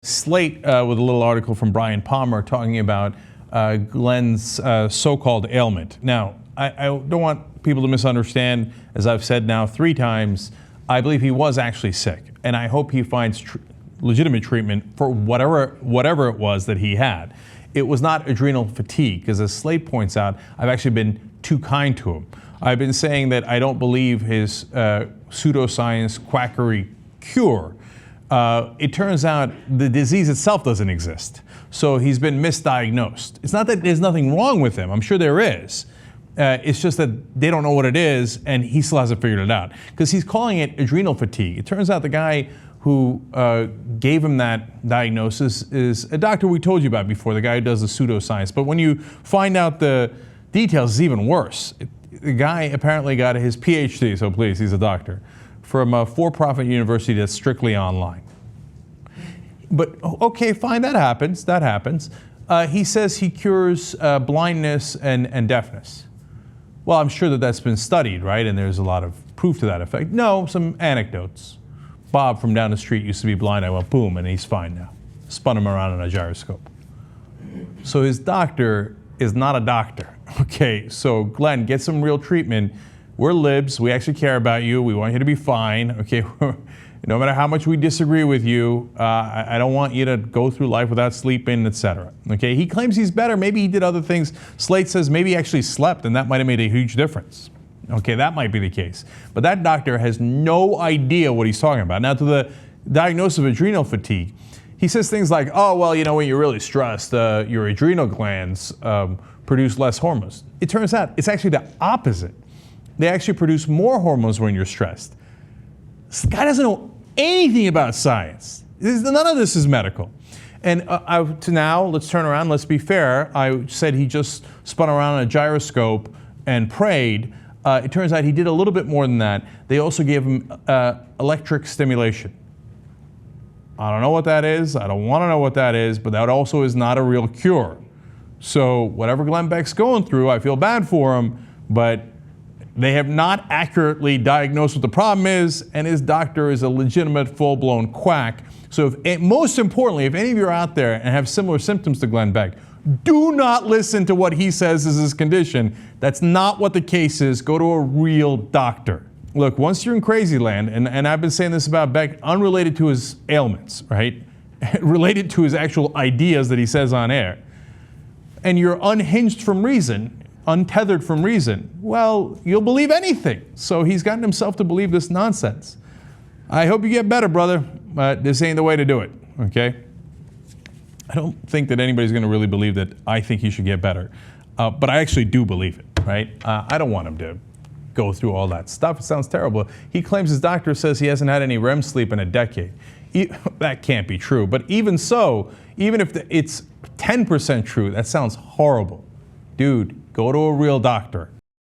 Slate with a little article from Brian Palmer talking about Glenn's so-called ailment. Now, I don't want people to misunderstand, as I've said now 3 times, I believe he was actually sick, and I hope he finds legitimate treatment for whatever it was that he had. It was not adrenal fatigue, because as Slate points out, I've actually been too kind to him. I've been saying that I don't believe his pseudoscience quackery cure. It turns out the disease itself doesn't exist. So he's been misdiagnosed. It's not that there's nothing wrong with him. I'm sure there is. It's just that they don't know what it is, and he still hasn't figured it out. Because he's calling it adrenal fatigue. It turns out the guy who gave him that diagnosis is a doctor we told you about before, the guy who does the pseudoscience. But when you find out the details, it's even worse. The guy apparently got his PhD, so please, he's a doctor, from a for-profit university that's strictly online. But okay, fine, that happens. He says he cures blindness and deafness. Well, I'm sure that that's been studied, right? And there's a lot of proof to that effect. No, some anecdotes. Bob from down the street used to be blind. I went boom, and he's fine now. Spun him around on a gyroscope. So his doctor is not a doctor. Okay, so Glenn, get some real treatment. We're libs. We actually care about you. We want you to be fine. Okay, no matter how much we disagree with you, I don't want you to go through life without sleeping, etc. Okay, he claims he's better. Maybe he did other things. Slate says maybe he actually slept, and that might have made a huge difference. Okay, that might be the case. But that doctor has no idea what he's talking about. Now, to the diagnosis of adrenal fatigue, he says things like, oh, well, you know, when you're really stressed, your adrenal glands produce less hormones. It turns out it's actually the opposite. They actually produce more hormones when you're stressed. This guy doesn't know anything about science. None of this is medical. And now, let's turn around, let's be fair. I said he just spun around on a gyroscope and prayed. It turns out he did a little bit more than that. They also gave him electric stimulation. I don't know what that is. I don't want to know what that is, but that also is not a real cure. So whatever Glenn Beck's going through, I feel bad for him, but they have not accurately diagnosed what the problem is, and his doctor is a legitimate full-blown quack. So most importantly, if any of you are out there and have similar symptoms to Glenn Beck, do not listen to what he says is his condition. That's not what the case is. Go to a real doctor. Look, once you're in crazy land, and I've been saying this about Beck, unrelated to his ailments, right? Related to his actual ideas that he says on air, and you're unhinged from reason, untethered from reason, well, you'll believe anything. So he's gotten himself to believe this nonsense. I hope you get better, brother, but this ain't the way to do it, okay? I don't think that anybody's going to really believe that I think he should get better, but I actually do believe it, right? I don't want him to go through all that stuff. It sounds terrible. He claims his doctor says he hasn't had any REM sleep in a decade. That can't be true, but even so, even if it's 10% true, that sounds horrible. Dude, go to a real doctor.